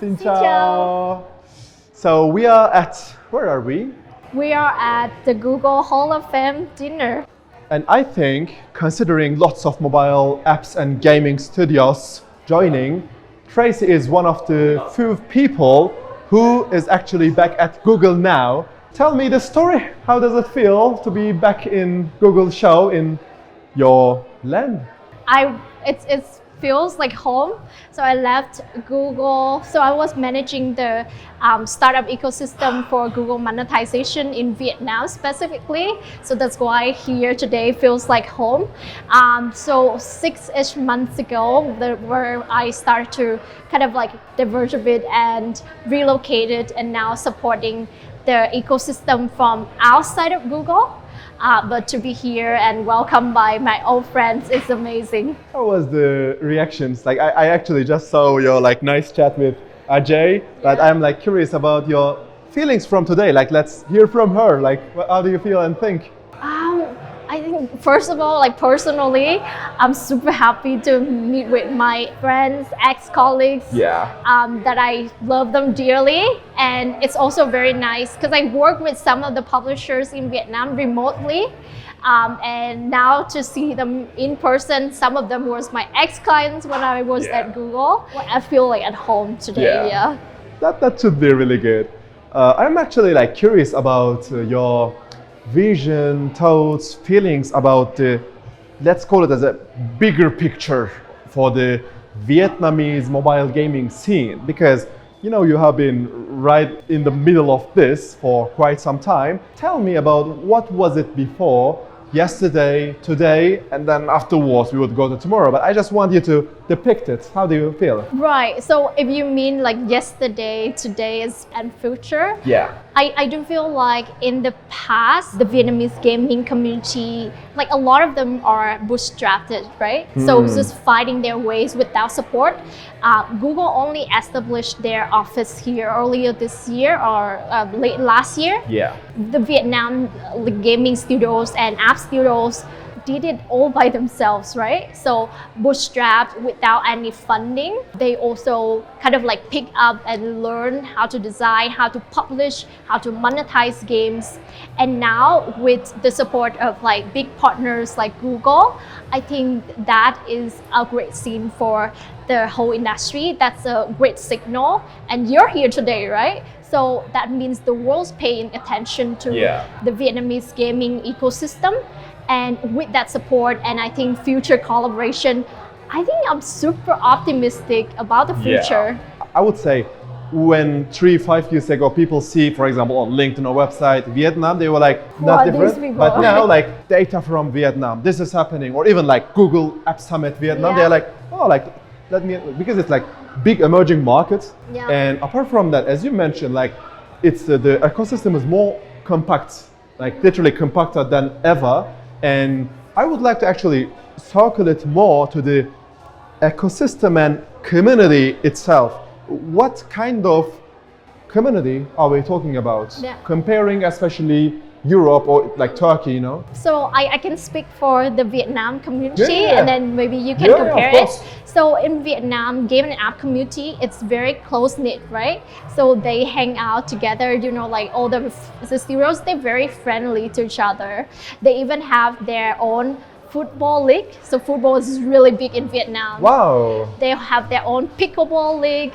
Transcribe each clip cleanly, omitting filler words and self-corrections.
Xin chào. So we are at, where are we? We are at the Google Hall of Fame dinner. And I think, considering lots of mobile apps and gaming studios joining, Tracy is one of the few people who is actually back at Google now. Tell me the story. How does it feel to be back in Google show in your land? It feels like home. So I left Google. So I was managing the startup ecosystem for Google monetization in Vietnam specifically. So that's why here today feels like home. So 6-ish months ago, where I started to kind of like diverge a bit and relocated, and now supporting the ecosystem from outside of Google. But to be here and welcomed by my old friends is amazing. How was the reactions? Like I actually just saw your like nice chat with Ajay, but I'm like curious about your feelings from today. Like let's hear from her. Like how do you feel and think? I think first of all, like personally, I'm super happy to meet with my friends, ex-colleagues. Yeah. That I love them dearly, and it's also very nice because I work with some of the publishers in Vietnam remotely, and now to see them in person, some of them was my ex-clients when I was at Google. I feel like at home today. Yeah. That should be really good. I'm actually like curious about your vision, thoughts, feelings about the, let's call it as a bigger picture for the Vietnamese mobile gaming scene, because you know you have been right in the middle of this for quite some time. Tell me about what was it before, yesterday, today, and then afterwards we would go to tomorrow. But I just want you to depict it. How do you feel? Right. So if you mean like yesterday, today, and future, I do feel like in the past, the Vietnamese gaming community, like a lot of them are bootstrapped, right? So just fighting their ways without support. Google only established their office here earlier this year or late last year. Yeah. The Vietnam gaming studios and app studios did it all by themselves, right? So bootstrapped without any funding. They also kind of like pick up and learn how to design, how to publish, how to monetize games. And now with the support of like big partners like Google, I think that is a great scene for the whole industry. That's a great signal. And you're here today, right? So that means the world's paying attention to the Vietnamese gaming ecosystem. And with that support and I think future collaboration, I think I'm super optimistic about the future. I would say when 3-5 years ago people see, for example, on LinkedIn or website Vietnam, they were like not different. But now like data from Vietnam, this is happening, or even like Google App Summit Vietnam, they're like, oh, like let me, because it's like big emerging markets. And apart from that, as you mentioned, like it's the ecosystem is more compact, like literally compacter than ever. And I would like to actually circle it more to the ecosystem and community itself. What kind of community are we talking about? Comparing especially Europe or like Turkey, you know? So I can speak for the Vietnam community and then maybe you can compare it. So in Vietnam, game and app community, it's very close knit, right? So they hang out together, you know, like all the studios, they're very friendly to each other. They even have their own football league. So football is really big in Vietnam. Wow. They have their own pickleball league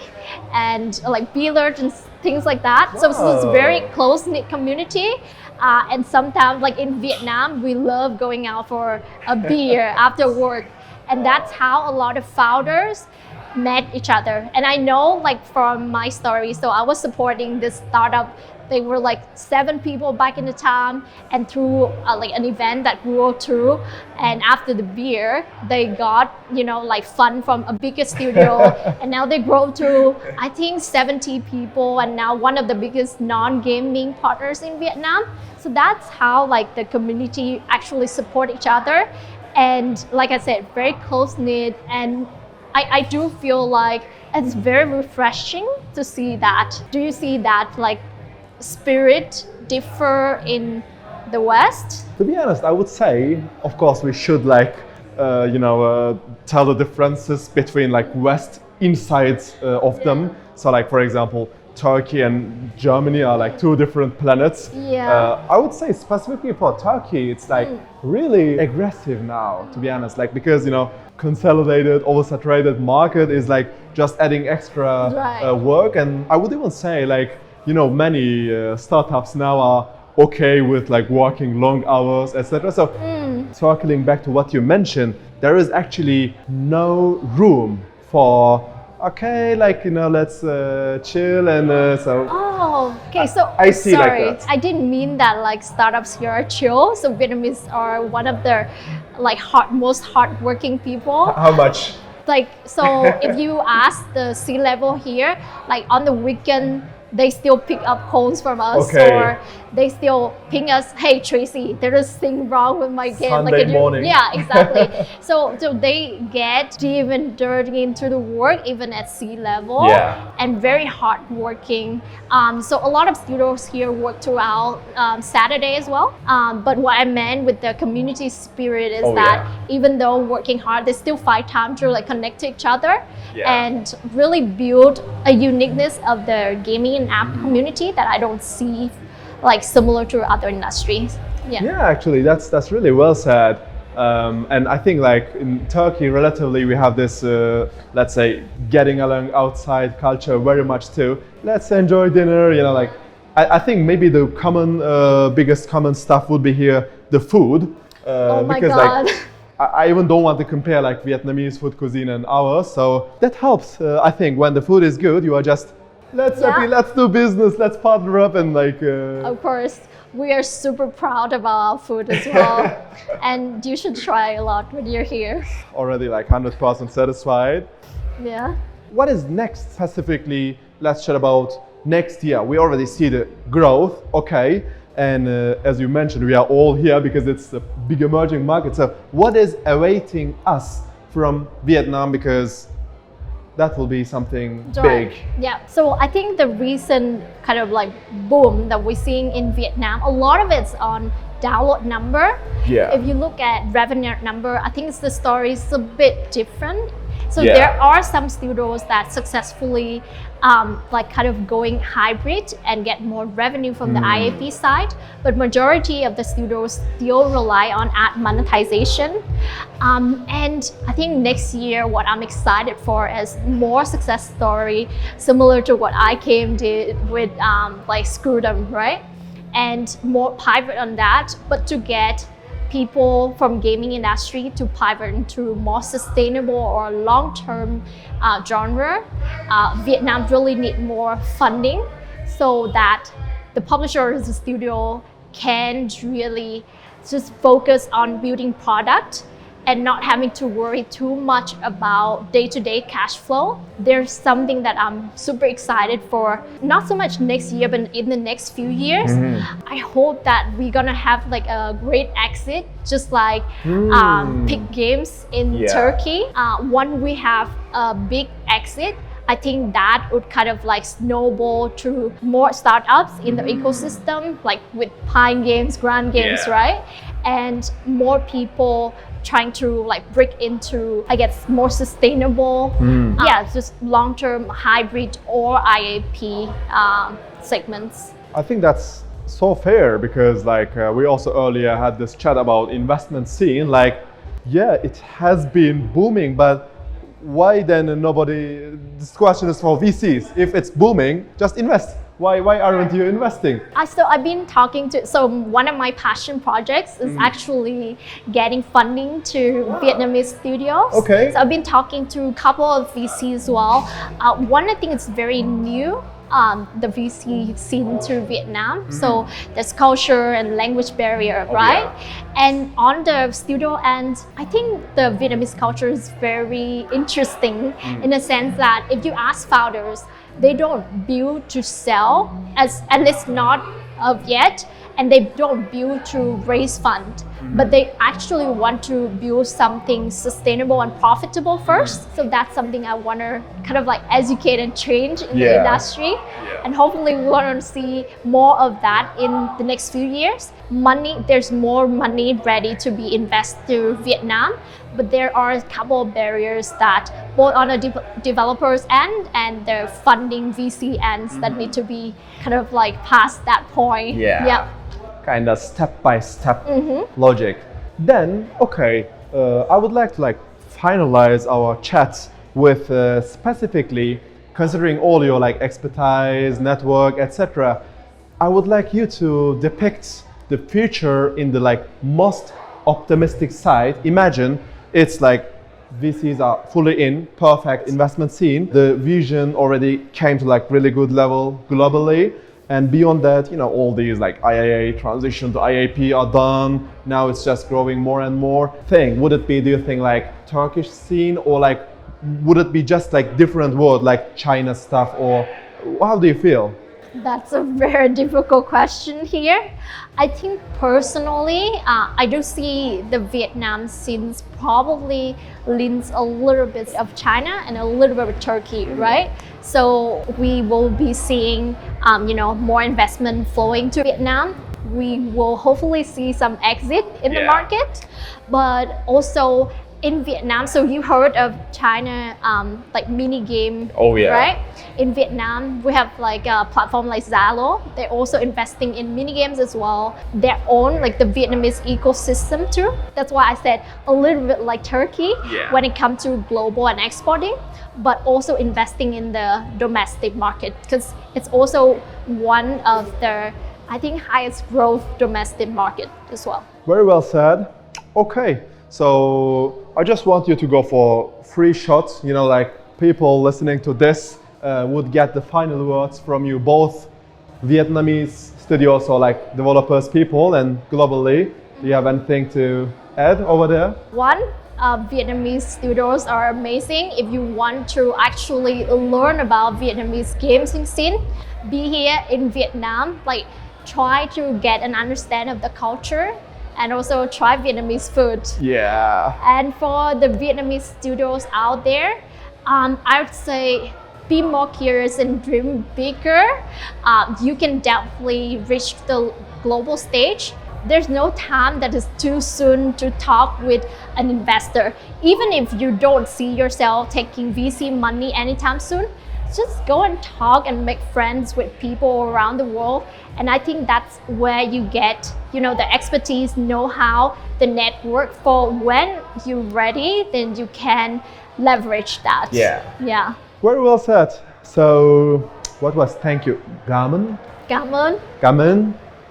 and like billiards and things like that. So it's a very close knit community. And sometimes like in Vietnam, we love going out for a beer after work. And that's how a lot of founders met each other. And I know like from my story, so I was supporting this startup. They were like 7 people back in the time, and through like an event that grew through, and after the beer, they got, you know, like fund from a bigger studio, and now they grow to, I think 70 people, and now one of the biggest non-gaming partners in Vietnam. So that's how like the community actually support each other. And like I said, very close knit, and I do feel like it's very refreshing to see that. Do you see that like spirit differ in the West? To be honest, I would say, of course, we should like, tell the differences between like West insides of them. So like, for example, Turkey and Germany are like two different planets. Yeah. I would say specifically for Turkey, it's like really aggressive now, to be honest. Like, because, you know, consolidated, oversaturated market is like just adding extra work. And I would even say like, you know, many startups now are okay with like working long hours, etc. So circling back to what you mentioned, there is actually no room for okay, like, you know, let's chill and so. Oh, okay. So I see sorry, like that. I didn't mean that like startups here are chill. So Vietnamese are one of the like most hardworking people. How much? Like, so if you ask the C-level here, like on the weekend, they still pick up calls from us, or they still ping us, hey Tracy, there is thing wrong with my game. Sunday morning. Yeah, exactly. so they get deep and dirty into the work even at sea level, and very hardworking. So a lot of studios here work throughout Saturday as well. But what I meant with the community spirit is that even though working hard, they still find time to like connect to each other and really build a uniqueness of the gaming and app community that I don't see like similar to other industries. Yeah, actually that's really well said. And I think like in Turkey relatively we have this let's say getting along outside culture very much too. Let's enjoy dinner, you know, like I think maybe the biggest common stuff would be here the food. Oh my because God. like I even don't want to compare like Vietnamese food cuisine and ours, so that helps. I think when the food is good, you are just let's do business, let's partner up and like. Of course, we are super proud of our food as well, and you should try a lot when you're here. Already like 100% satisfied. Yeah. What is next specifically? Let's chat about next year. We already see the growth, okay, and as you mentioned, we are all here because it's a big emerging market. So what is awaiting us from Vietnam, because that will be something big. Yeah, so I think the recent kind of like boom that we're seeing in Vietnam, a lot of it's on download number. Yeah. If you look at revenue number, I think the story is a bit different. So there are some studios that successfully like kind of going hybrid and get more revenue from the IAP side, but majority of the studios still rely on ad monetization. And I think next year, what I'm excited for is more success story, similar to what I did with like Screwdom, right? And more pivot on that, but to get people from gaming industry to pivot into more sustainable or long-term genre. Vietnam really need more funding so that the publisher or the studio can really just focus on building product and not having to worry too much about day-to-day cash flow. There's something that I'm super excited for, not so much next year, but in the next few years. I hope that we're gonna have like a great exit, just like Pick Games in Turkey. When we have a big exit, I think that would kind of like snowball to more startups in the ecosystem, like with Pine Games, Grand Games, right? And more people trying to like break into, I guess, more sustainable, just long-term hybrid or IAP segments. I think that's so fair because like we also earlier had this chat about investment scene. Like, it has been booming, but why then nobody? This question is for VCs. If it's booming, just invest. Why aren't you investing? So I've been talking to, so one of my passion projects is actually getting funding to Vietnamese studios. Okay. So I've been talking to a couple of VCs as well. One, I think it's very new, the VC scene to Vietnam. So there's culture and language barrier, right? And on the studio end, I think the Vietnamese culture is very interesting in the sense that if you ask founders, they don't build to sell, at least not yet, and they don't build to raise fund. but they actually want to build something sustainable and profitable first. So that's something I want to kind of like educate and change in the industry. And hopefully we want to see more of that in the next few years. There's more money ready to be invested through Vietnam, but there are a couple of barriers that both on the developers end and the funding VC ends that need to be kind of like past that point. Kind of step-by-step logic. Then, okay, I would like to like finalize our chat with specifically considering all your like expertise, network, etc. I would like you to depict the future in the like most optimistic side. Imagine it's like VCs are fully in, perfect investment scene. The vision already came to like really good level globally. And beyond that, you know, all these like IAA transition to IAP are done. Now it's just growing more and more. Would it be, do you think, like Turkish scene, or like would it be just like different world like China stuff, or how do you feel? That's a very difficult question here. I think personally, I do see the Vietnam scenes probably leans a little bit of China and a little bit of Turkey, right? So we will be seeing, more investment flowing to Vietnam. We will hopefully see some exit in the market, but also in Vietnam, so you heard of China like mini game, right? In Vietnam, we have like a platform like Zalo. They're also investing in mini games as well. Their own like the Vietnamese ecosystem too. That's why I said a little bit like Turkey when it comes to global and exporting, but also investing in the domestic market because it's also one of the, I think, highest growth domestic market as well. Very well said. Okay. So I just want you to go for 3 shots, like people listening to this would get the final words from you, both Vietnamese studios or like developers, people, and globally. Do you have anything to add over there? One, Vietnamese studios are amazing. If you want to actually learn about Vietnamese games scene, be here in Vietnam, like try to get an understanding of the culture and also try Vietnamese food. And for the Vietnamese studios out there, I would say be more curious and dream bigger. You can definitely reach the global stage. There's no time that is too soon to talk with an investor. Even if you don't see yourself taking VC money anytime soon, just go and talk and make friends with people around the world. And I think that's where you get, the expertise, know-how, the network for when you're ready, then you can leverage that. Very well said. So what was thank you? Cảm ơn. Cảm ơn. Cảm ơn.